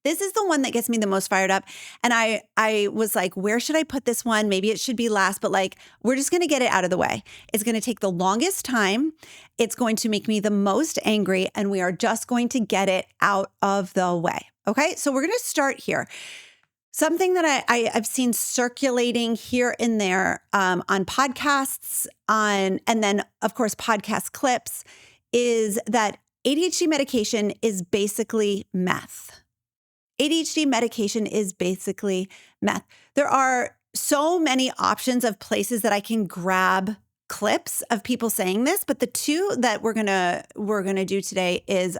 This is the one that gets me the most fired up. And I was like, where should I put this one? Maybe it should be last, but like, we're just going to get it out of the way. It's going to take the longest time. It's going to make me the most angry, and we are just going to get it out of the way. Okay. So we're going to start here. Something that I've seen circulating here and there on podcasts, and then of course podcast clips, is that ADHD medication is basically meth. ADHD medication is basically meth. There are so many options of places that I can grab clips of people saying this, but the two that we're gonna do today is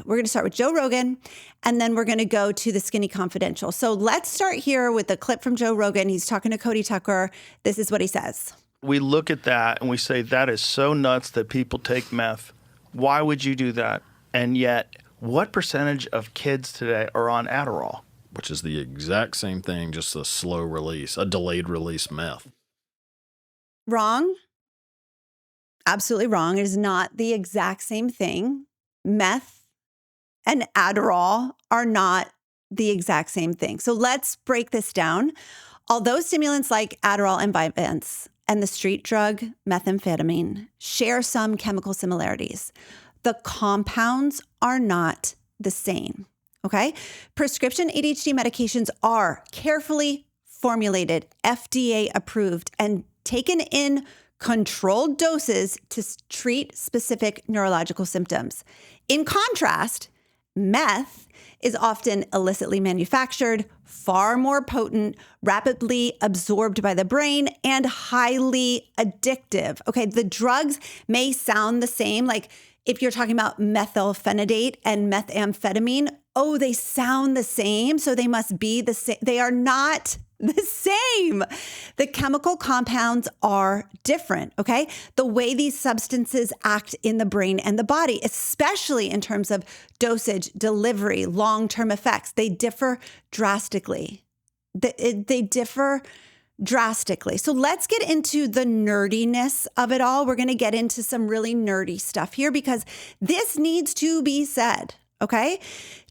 we're going to start with Joe Rogan, and then we're going to go to the Skinny Confidential. So let's start here with the clip from Joe Rogan. He's talking to Cody Tucker. This is what he says. We look at that and we say, that is so nuts that people take meth. Why would you do that? And yet, what percentage of kids today are on Adderall? Which is the exact same thing, just a slow release, a delayed release meth. Wrong. Absolutely wrong. It is not the exact same thing. Meth and Adderall are not the exact same thing. So let's break this down. Although stimulants like Adderall and Vyvanse and the street drug methamphetamine share some chemical similarities, the compounds are not the same, okay? Prescription ADHD medications are carefully formulated, FDA approved, and taken in controlled doses to treat specific neurological symptoms. In contrast, meth is often illicitly manufactured, far more potent, rapidly absorbed by the brain, and highly addictive. Okay, the drugs may sound the same, like if you're talking about methylphenidate and methamphetamine, oh, they sound the same, so they must be the same. They are not the same. The chemical compounds are different, okay? The way these substances act in the brain and the body, especially in terms of dosage, delivery, long-term effects, they differ drastically. They differ drastically. So let's get into the nerdiness of it all. We're going to get into some really nerdy stuff here because this needs to be said, okay?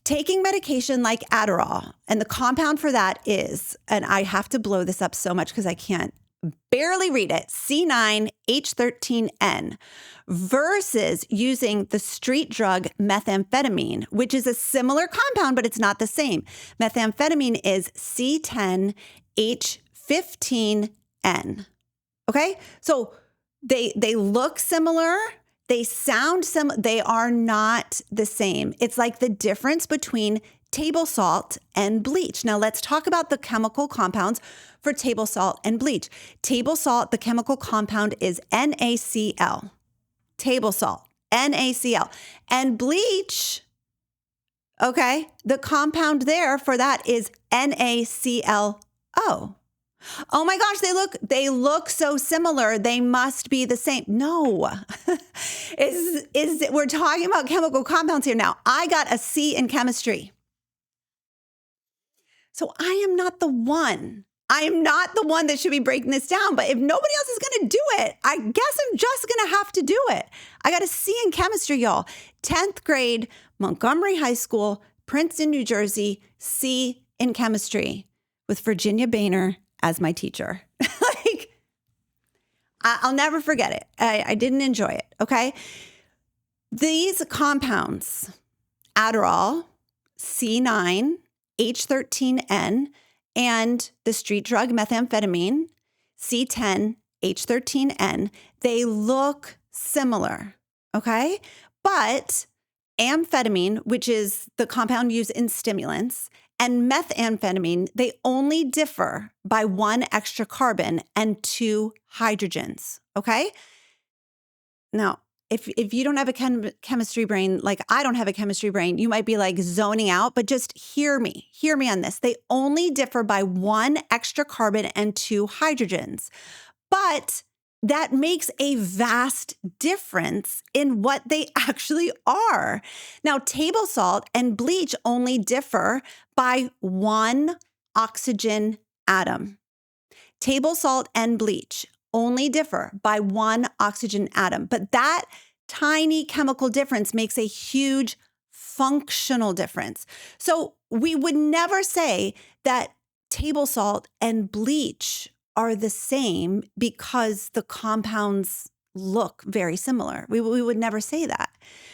Taking medication like Adderall, and the compound for that is, and I have to blow this up so much because I can't barely read it, C9H13N, versus using the street drug methamphetamine, which is a similar compound, but it's not the same. Methamphetamine is C10H15N. Okay? So they look similar. They sound similar. They are not the same. It's like the difference between table salt and bleach. Now let's talk about the chemical compounds for table salt and bleach. Table salt, the chemical compound is NaCl. Table salt, NaCl. And bleach, okay, the compound there for that is NaClO. Oh my gosh, they look so similar. They must be the same. No, we're talking about chemical compounds here now. I got a C in chemistry. So I am not the one. I am not the one that should be breaking this down. But if nobody else is going to do it, I guess I'm just going to have to do it. I got a C in chemistry, y'all. 10th grade, Montgomery High School, Princeton, New Jersey, C in chemistry with Virginia Boehner as my teacher. Like, I'll never forget it. I didn't enjoy it, okay? These compounds, Adderall, C9, H13N, and the street drug methamphetamine, C10, H13N, they look similar, okay? But amphetamine, which is the compound used in stimulants, and methamphetamine, they only differ by one extra carbon and two hydrogens, okay? Now, if you don't have a chemistry brain, like I don't have a chemistry brain, you might be like zoning out, but just hear me on this. They only differ by one extra carbon and two hydrogens, but that makes a vast difference in what they actually are. Now, table salt and bleach only differ by one oxygen atom. Table salt and bleach only differ by one oxygen atom, but that tiny chemical difference makes a huge functional difference. So we would never say that table salt and bleach are the same because the compounds look very similar. We would never say that.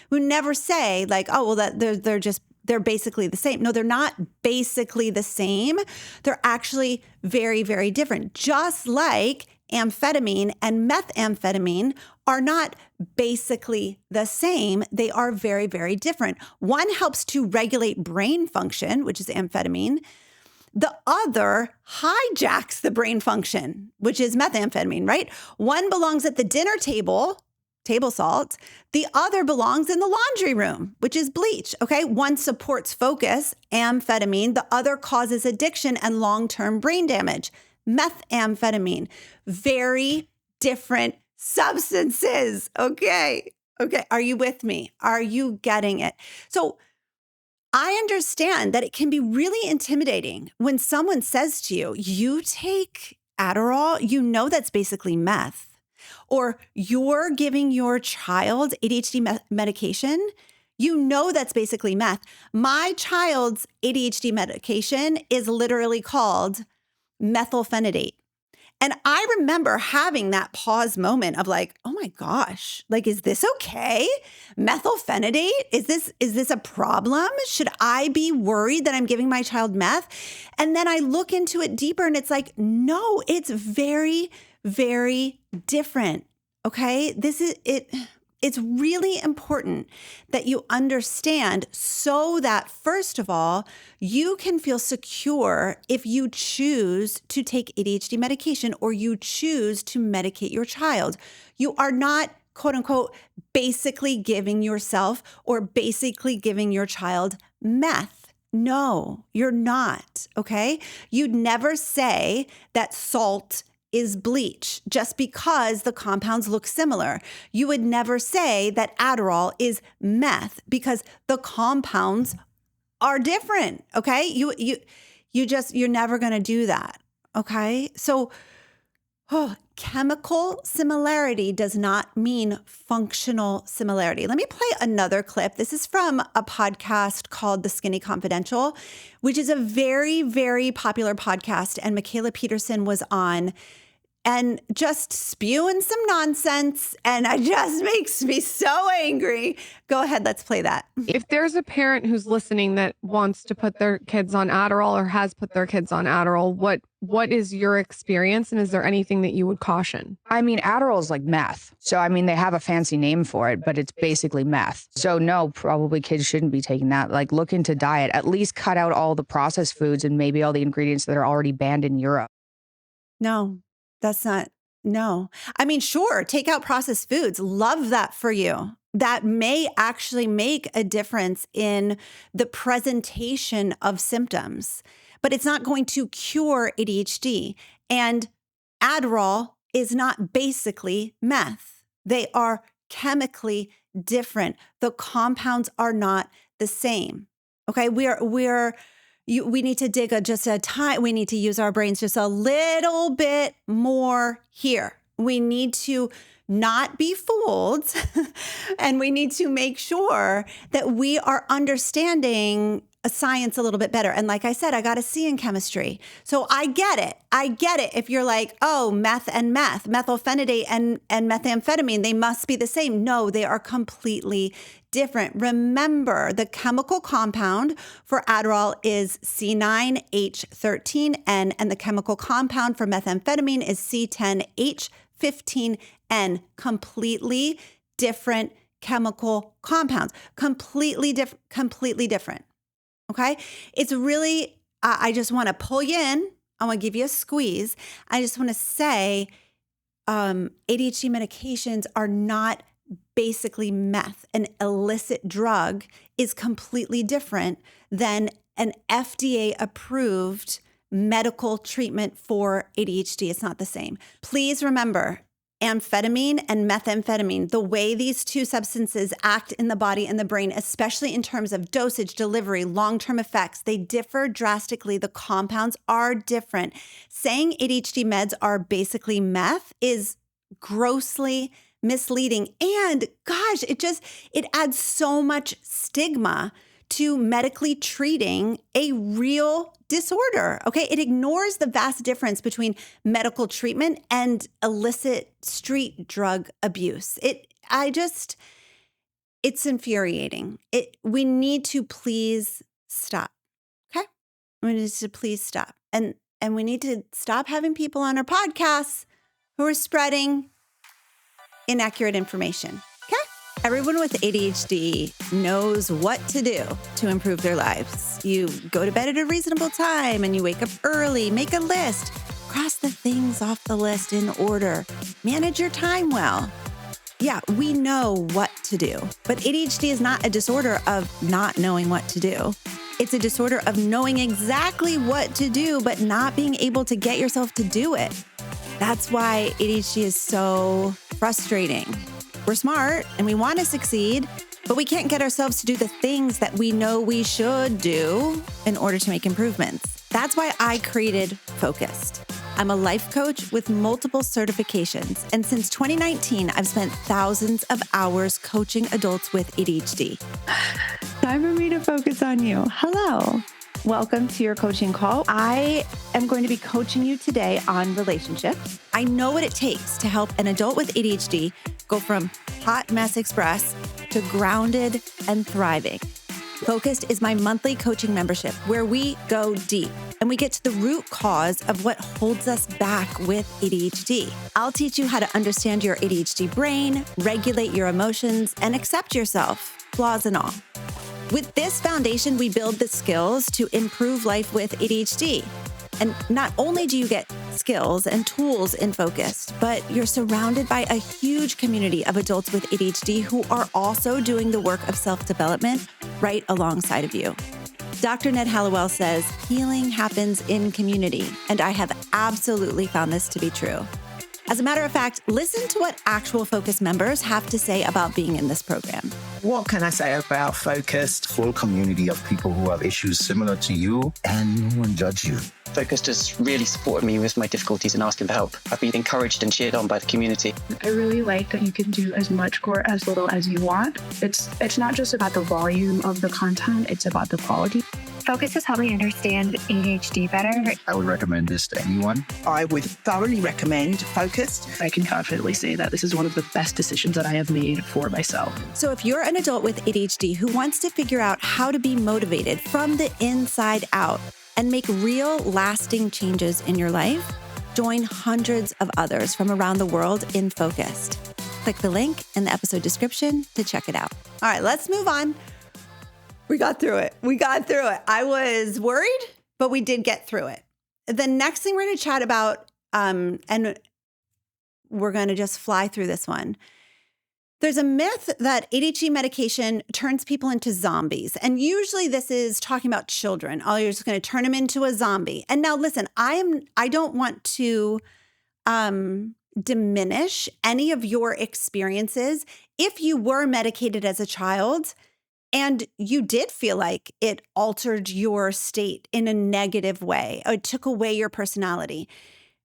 We would never say like, oh, well, that they're basically the same. No, they're not basically the same. They're actually very, very different. Just like amphetamine and methamphetamine are not basically the same. They are very, very different. One helps to regulate brain function, which is amphetamine. The other hijacks the brain function, which is methamphetamine, right? One belongs at the dinner table, table salt. The other belongs in the laundry room, which is bleach, okay? One supports focus, amphetamine. The other causes addiction and long-term brain damage, methamphetamine. Very different substances, okay? Okay, are you with me? Are you getting it? So I understand that it can be really intimidating when someone says to you, you take Adderall, you know that's basically meth, or you're giving your child ADHD medication, you know that's basically meth. My child's ADHD medication is literally called methylphenidate. And I remember having that pause moment of like, oh my gosh, like, is this okay? Methylphenidate? Is this a problem? Should I be worried that I'm giving my child meth? And then I look into it deeper and it's like, no, it's very, very different. Okay. It's really important that you understand so that, first of all, you can feel secure if you choose to take ADHD medication or you choose to medicate your child. You are not, quote unquote, basically giving yourself or basically giving your child meth. No, you're not, okay? You'd never say that salt is bleach just because the compounds look similar. You would never say that Adderall is meth because the compounds are different, okay? You're never going to do that, okay? So chemical similarity does not mean functional similarity. Let me play another clip. This is from a podcast called The Skinny Confidential, which is a very, very popular podcast. And Michaela Peterson was on and just spewing some nonsense. And it just makes me so angry. Go ahead, let's play that. If there's a parent who's listening that wants to put their kids on Adderall or has put their kids on Adderall, what is your experience? And is there anything that you would caution? I mean, Adderall is like meth. So, I mean, they have a fancy name for it, but it's basically meth. So no, probably kids shouldn't be taking that. Like, look into diet, at least cut out all the processed foods and maybe all the ingredients that are already banned in Europe. No. That's not, no. I mean, sure, take out processed foods. Love that for you. That may actually make a difference in the presentation of symptoms, but it's not going to cure ADHD. And Adderall is not basically meth. They are chemically different. The compounds are not the same. Okay, we need to dig we need to use our brains just a little bit more here. We need to not be fooled and we need to make sure that we are understanding science a little bit better. And like I said, I got a C in chemistry. So I get it. If you're like, oh, meth and methylphenidate and methamphetamine, they must be the same. No, they are completely different. Remember, the chemical compound for Adderall is C9H13N, and the chemical compound for methamphetamine is C10H15N. Completely different chemical compounds. Completely different. Okay? It's really, I just want to pull you in. I want to give you a squeeze. I just want to say ADHD medications are not basically meth. An illicit drug is completely different than an FDA-approved medical treatment for ADHD. It's not the same. Please remember, amphetamine and methamphetamine, the way these two substances act in the body and the brain, especially in terms of dosage, delivery, long-term effects, they differ drastically. The compounds are different. Saying ADHD meds are basically meth is grossly misleading. And gosh, it adds so much stigma to medically treating a real disorder. Okay. It ignores the vast difference between medical treatment and illicit street drug abuse. It's infuriating. We need to please stop. Okay. We need to please stop. And we need to stop having people on our podcasts who are spreading inaccurate information. Okay. Everyone with ADHD knows what to do to improve their lives. You go to bed at a reasonable time and you wake up early, make a list, cross the things off the list in order, manage your time well. Yeah, we know what to do, but ADHD is not a disorder of not knowing what to do. It's a disorder of knowing exactly what to do, but not being able to get yourself to do it. That's why ADHD is so frustrating. We're smart and we want to succeed, but we can't get ourselves to do the things that we know we should do in order to make improvements. That's why I created Focused. I'm a life coach with multiple certifications, and since 2019, I've spent thousands of hours coaching adults with ADHD. Time for me to focus on you. Hello. Welcome to your coaching call. I am going to be coaching you today on relationships. I know what it takes to help an adult with ADHD go from hot mess express to grounded and thriving. Focused is my monthly coaching membership where we go deep and we get to the root cause of what holds us back with ADHD. I'll teach you how to understand your ADHD brain, regulate your emotions, and accept yourself, flaws and all. With this foundation, we build the skills to improve life with ADHD. And not only do you get skills and tools in Focused, but you're surrounded by a huge community of adults with ADHD who are also doing the work of self-development right alongside of you. Dr. Ned Hallowell says healing happens in community, and I have absolutely found this to be true. As a matter of fact, listen to what actual Focus members have to say about being in this program. What can I say about Focused? Full community of people who have issues similar to you, and no one judge you. Focused has really supported me with my difficulties and asking for help. I've been encouraged and cheered on by the community. I really like that you can do as much or as little as you want. It's not just about the volume of the content, it's about the quality. Focus has helped me understand ADHD better. I would recommend this to anyone. I would thoroughly recommend Focused. I can confidently say that this is one of the best decisions that I have made for myself. So if you're an adult with ADHD who wants to figure out how to be motivated from the inside out and make real lasting changes in your life, join hundreds of others from around the world in Focused. Click the link in the episode description to check it out. All right, let's move on. We got through it. I was worried, but we did get through it. The next thing we're going to chat about, and we're going to just fly through this one. There's a myth that ADHD medication turns people into zombies. And usually this is talking about children. Oh, you're just going to turn them into a zombie. And now listen, I don't want to diminish any of your experiences. If you were medicated as a child, and you did feel like it altered your state in a negative way, or it took away your personality,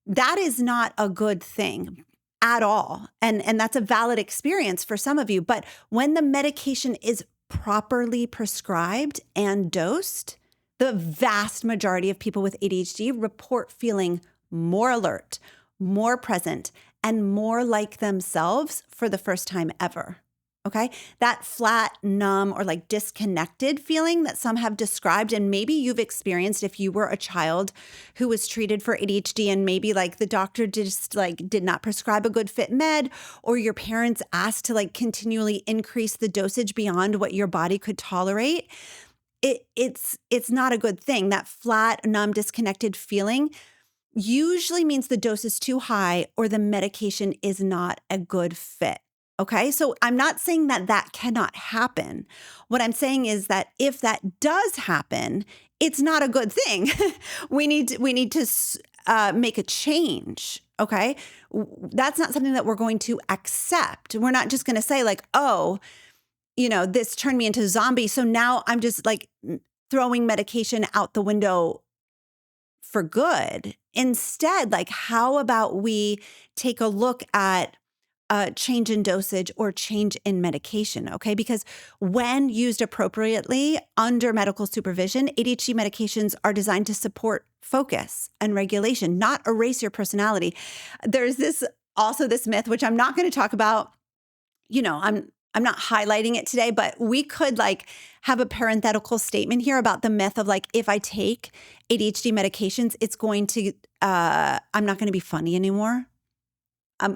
that is not a good thing at all. And that's a valid experience for some of you. But when the medication is properly prescribed and dosed, the vast majority of people with ADHD report feeling more alert, more present, and more like themselves for the first time ever. Okay, that flat, numb, or like disconnected feeling that some have described, and maybe you've experienced if you were a child who was treated for ADHD and maybe like the doctor just like did not prescribe a good fit med, or your parents asked to like continually increase the dosage beyond what your body could tolerate. It's not a good thing. That flat, numb, disconnected feeling usually means the dose is too high or the medication is not a good fit. Okay, so I'm not saying that that cannot happen. What I'm saying is that if that does happen, it's not a good thing. we need to make a change. Okay, that's not something that we're going to accept. We're not just going to say like, oh, you know, this turned me into a zombie, so now I'm just like throwing medication out the window for good. Instead, like, how about we take a look at change in dosage or change in medication, okay? Because when used appropriately under medical supervision, ADHD medications are designed to support focus and regulation, not erase your personality. There's this myth, which I'm not going to talk about. I'm not highlighting it today, but we could have a parenthetical statement here about the myth of if I take ADHD medications, it's going to, I'm not going to be funny anymore.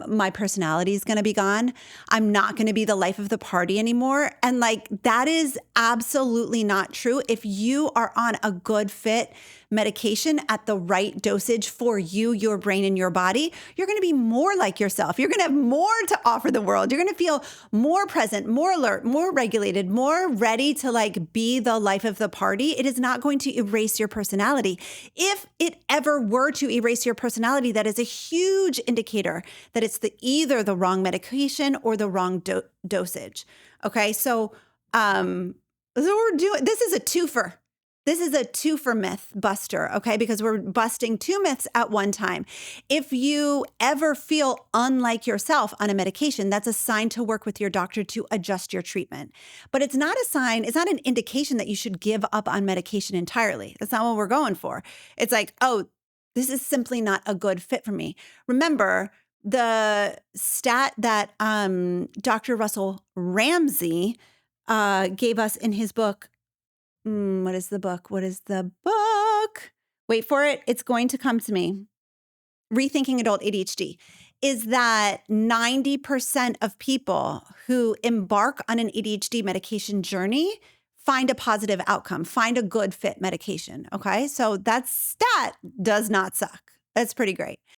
My personality is going to be gone. I'm not going to be the life of the party anymore. And that is absolutely not true. If you are on a good fit medication at the right dosage for you, your brain, and your body, you're going to be more like yourself. You're going to have more to offer the world. You're going to feel more present, more alert, more regulated, more ready to be the life of the party. It is not going to erase your personality. If it ever were to erase your personality, that is a huge indicator that it's either the wrong medication or the wrong dosage. Okay, so we're doing. This is a twofer. This is a twofer myth buster, okay? Because we're busting two myths at one time. If you ever feel unlike yourself on a medication, that's a sign to work with your doctor to adjust your treatment. But it's not a sign, it's not an indication that you should give up on medication entirely. That's not what we're going for. It's oh, this is simply not a good fit for me. Remember, the stat that Dr. Russell Ramsey gave us in his book, what is the book? Wait for it. It's going to come to me. Rethinking Adult ADHD, is that 90% of people who embark on an ADHD medication journey find a positive outcome, find a good fit medication. Okay. So that stat does not suck. That's pretty great.